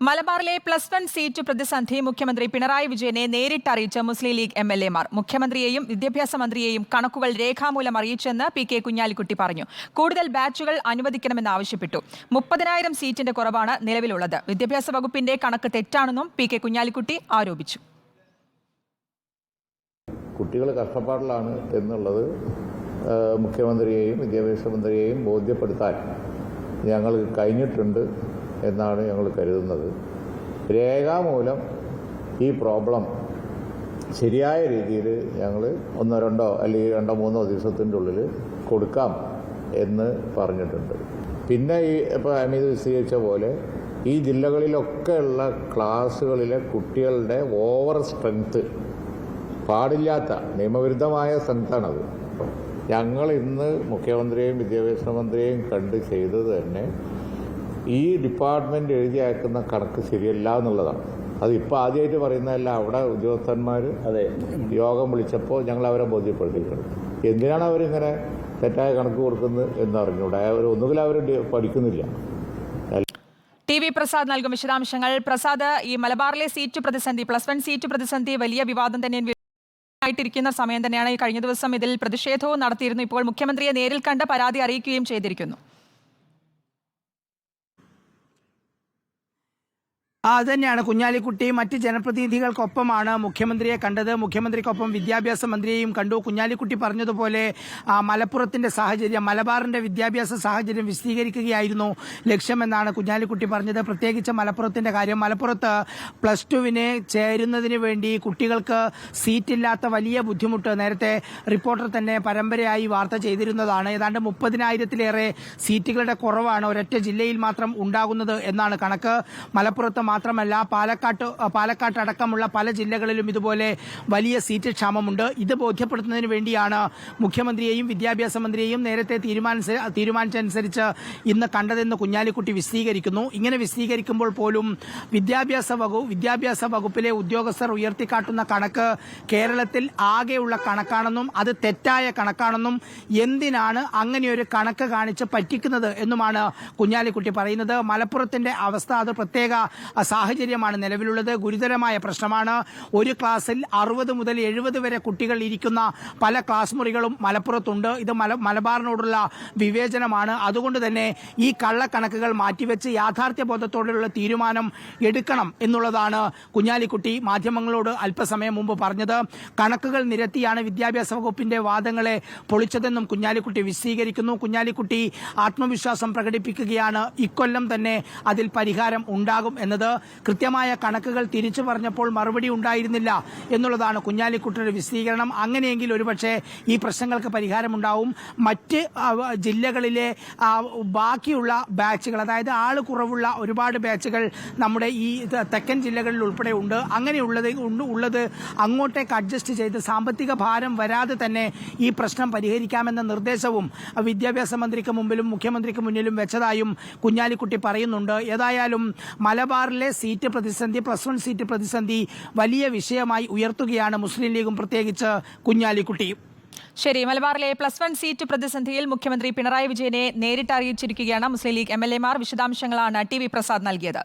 മലബാറിലെ +1 സീറ്റ് പ്രതിസന്ധി മുഖ്യമന്ത്രി പിണറായി വിജയനെ നേരിട്ട് അറിയിച്ച മുസ്ലിം ലീഗ് എംഎൽഎമാർ. മുഖ്യമന്ത്രിയെയും വിദ്യാഭ്യാസ മന്ത്രിയെയും കണക്കുകൾ രേഖാമൂലം അറിയിച്ചെന്ന് പി കെ കുഞ്ഞാലിക്കുട്ടി പറഞ്ഞു. കൂടുതൽ ബാച്ചുകൾ അനുവദിക്കണമെന്ന് ആവശ്യപ്പെട്ടു. 30,000 സീറ്റിന്റെ കുറവാണ് നിലവിലുള്ളത്. വിദ്യാഭ്യാസ വകുപ്പിന്റെ കണക്ക് തെറ്റാണെന്നും പി കെ കുഞ്ഞാലിക്കുട്ടി ആരോപിച്ചു. കുട്ടികൾ കഷ്ടപ്പാടിലാണ് എന്നുള്ളത് മുഖ്യമന്ത്രിയെയും വിദ്യാഭ്യാസ മന്ത്രിയെയും ബോധ്യപ്പെടുത്താൻ ഞങ്ങൾ കഴിഞ്ഞിട്ടുണ്ട് എന്നാണ് ഞങ്ങൾ കരുതുന്നത്. രേഖാമൂലം ഈ പ്രോബ്ലം ശരിയായ രീതിയിൽ ഞങ്ങൾ 1-2 അല്ലെങ്കിൽ 2-3 ദിവസത്തിൻ്റെ ഉള്ളിൽ കൊടുക്കാം എന്ന് പറഞ്ഞിട്ടുണ്ട്. പിന്നെ ഇപ്പോൾ ഹമീദ് വിശദീകരിച്ച പോലെ ഈ ജില്ലകളിലൊക്കെയുള്ള ക്ലാസ്സുകളിലെ കുട്ടികളുടെ ഓവർ സ്ട്രെങ്ത്ത് പാടില്ലാത്ത നിയമവിരുദ്ധമായ സ്ട്രെങ്ത്താണത്. ഞങ്ങൾ ഇന്ന് മുഖ്യമന്ത്രിയെയും വിദ്യാഭ്യാസ മന്ത്രിയെയും കണ്ട് ചെയ്തത് തന്നെ ഈ ഡിപ്പാർട്ട്മെൻറ്റ് എഴുതി അയക്കുന്ന കണക്ക് ശരിയല്ല എന്നുള്ളതാണ്. അത് ഇപ്പോൾ ആദ്യമായിട്ട് പറയുന്നതല്ല. അവിടെ ഉദ്യോഗസ്ഥന്മാർ യോഗം വിളിച്ചപ്പോൾ ഞങ്ങൾ അവരെ ബോധ്യപ്പെടുത്തിയിട്ടുണ്ട്. എന്തിനാണ് അവരിങ്ങനെ തെറ്റായ കണക്ക് കൊടുക്കുന്നത് എന്നറിഞ്ഞൂടെ. ഒന്നുകിൽ അവർ പഠിക്കുന്നില്ല. ടി വി പ്രസാദ് നൽകും വിശദാംശങ്ങൾ. പ്രസാദ്, ഈ മലബാറിലെ സീറ്റ് പ്രതിസന്ധി, +1 സീറ്റ് പ്രതിസന്ധി വലിയ വിവാദം തന്നെ ആയിട്ടിരിക്കുന്ന സമയം തന്നെയാണ്. കഴിഞ്ഞ ദിവസം ഇതിൽ പ്രതിഷേധവും നടത്തിയിരുന്നു. ഇപ്പോൾ മുഖ്യമന്ത്രിയെ നേരിൽ കണ്ട് പരാതി അറിയിക്കുകയും ചെയ്തിരിക്കുന്നു. അതുതന്നെയാണ് കുഞ്ഞാലിക്കുട്ടി മറ്റ് ജനപ്രതിനിധികൾക്കൊപ്പമാണ് മുഖ്യമന്ത്രിയെ കണ്ടത്. മുഖ്യമന്ത്രിക്കൊപ്പം വിദ്യാഭ്യാസ മന്ത്രിയെയും കണ്ടു. കുഞ്ഞാലിക്കുട്ടി പറഞ്ഞതുപോലെ മലപ്പുറത്തിന്റെ സാഹചര്യം, മലബാറിന്റെ വിദ്യാഭ്യാസ സാഹചര്യം വിശദീകരിക്കുകയായിരുന്നു ലക്ഷ്യമെന്നാണ് കുഞ്ഞാലിക്കുട്ടി പറഞ്ഞത്. പ്രത്യേകിച്ച് മലപ്പുറത്തിന്റെ കാര്യം. മലപ്പുറത്ത് +2 ചേരുന്നതിന് വേണ്ടി കുട്ടികൾക്ക് സീറ്റില്ലാത്ത വലിയ ബുദ്ധിമുട്ട് നേരത്തെ റിപ്പോർട്ടർ തന്നെ പരമ്പരയായി വാർത്ത ചെയ്തിരുന്നതാണ്. ഏതാണ്ട് 30,000-ലേറെ സീറ്റുകളുടെ കുറവാണ് ഒരൊറ്റ ജില്ലയിൽ മാത്രം ഉണ്ടാകുന്നത് എന്നാണ് കണക്ക്. മലപ്പുറത്ത് മാത്രമല്ല, പാലക്കാട്ട് അടക്കമുള്ള പല ജില്ലകളിലും ഇതുപോലെ വലിയ സീറ്റ് ക്ഷാമമുണ്ട്. ഇത് ബോധ്യപ്പെടുത്തുന്നതിന് വേണ്ടിയാണ് മുഖ്യമന്ത്രിയെയും വിദ്യാഭ്യാസ മന്ത്രിയെയും നേരത്തെ തീരുമാനിച്ചനുസരിച്ച് ഇന്ന് കണ്ടതെന്ന് കുഞ്ഞാലിക്കുട്ടി വിശദീകരിക്കുന്നു. ഇങ്ങനെ വിശദീകരിക്കുമ്പോൾ പോലും വിദ്യാഭ്യാസ വകുപ്പിലെ ഉദ്യോഗസ്ഥർ ഉയർത്തിക്കാട്ടുന്ന കണക്ക് കേരളത്തിൽ ആകെയുള്ള കണക്കാണെന്നും അത് തെറ്റായ കണക്കാണെന്നും എന്തിനാണ് അങ്ങനെയൊരു കണക്ക് കാണിച്ച് പറ്റിക്കുന്നത് എന്നുമാണ് കുഞ്ഞാലിക്കുട്ടി പറയുന്നത്. മലപ്പുറത്തിന്റെ അവസ്ഥ അത് പ്രത്യേക സാഹചര്യമാണ് നിലവിലുള്ളത്. ഗുരുതരമായ പ്രശ്നമാണ്. ഒരു ക്ലാസ്സിൽ 60 മുതൽ 70 വരെ കുട്ടികൾ ഇരിക്കുന്ന പല ക്ലാസ് മുറികളും മലപ്പുറത്തുണ്ട്. ഇത് മലബാറിനോടുള്ള വിവേചനമാണ്. അതുകൊണ്ട് തന്നെ ഈ കള്ളക്കണക്കുകൾ മാറ്റിവെച്ച് യാഥാർത്ഥ്യബോധത്തോടെയുള്ള തീരുമാനം എടുക്കണം എന്നുള്ളതാണ് കുഞ്ഞാലിക്കുട്ടി മാധ്യമങ്ങളോട് അല്പസമയം മുമ്പ് പറഞ്ഞത്. കണക്കുകൾ നിരത്തിയാണ് വിദ്യാഭ്യാസ വകുപ്പിന്റെ വാദങ്ങളെ പൊളിച്ചതെന്നും കുഞ്ഞാലിക്കുട്ടി വിശദീകരിക്കുന്നു. കുഞ്ഞാലിക്കുട്ടി ആത്മവിശ്വാസം പ്രകടിപ്പിക്കുകയാണ് ഇക്കൊല്ലം തന്നെ അതിൽ പരിഹാരം ഉണ്ടാകും എന്നത്. കൃത്യമായ കണക്കുകൾ തിരിച്ചു പറഞ്ഞപ്പോൾ മറുപടി ഉണ്ടായിരുന്നില്ല എന്നുള്ളതാണ് കുഞ്ഞാലിക്കുട്ടിയുടെ വിശദീകരണം. അങ്ങനെയെങ്കിൽ ഒരുപക്ഷെ ഈ പ്രശ്നങ്ങൾക്ക് പരിഹാരമുണ്ടാവും. മറ്റ് ജില്ലകളിലെ ബാക്കിയുള്ള ബാച്ചുകൾ, അതായത് ആൾ കുറവുള്ള ഒരുപാട് ബാച്ചുകൾ നമ്മുടെ ഈ തെക്കൻ ജില്ലകളിൽ ഉൾപ്പെടെ ഉണ്ട്. അങ്ങനെയുള്ളത് അങ്ങോട്ടേക്ക് അഡ്ജസ്റ്റ് ചെയ്ത് സാമ്പത്തിക ഭാരം വരാതെ തന്നെ ഈ പ്രശ്നം പരിഹരിക്കാമെന്ന നിർദ്ദേശവും വിദ്യാഭ്യാസ മന്ത്രിക്ക് മുമ്പിലും മുഖ്യമന്ത്രിക്ക് മുന്നിലും വെച്ചതായും കുഞ്ഞാലിക്കുട്ടി പറയുന്നുണ്ട്. ഏതായാലും മലബാറിലെ സീറ്റ് പ്രതിസന്ധി, +1 സീറ്റ് പ്രതിസന്ധി വലിയ വിഷയമായി ഉയർത്തുകയാണ് മുസ്ലിം ലീഗും പ്രത്യേകിച്ച് കുഞ്ഞാലിക്കുട്ടി. ശരി, മലബാറിലെ +1 സീറ്റ് പ്രതിസന്ധിയിൽ മുഖ്യമന്ത്രി പിണറായി വിജയനെ നേരിട്ട് അറിയിച്ചിരിക്കുകയാണ് മുസ്ലിം ലീഗ് എംഎൽഎമാർ. വിശദാംശങ്ങളാണ് ടി വി പ്രസാദ് നൽകിയത്.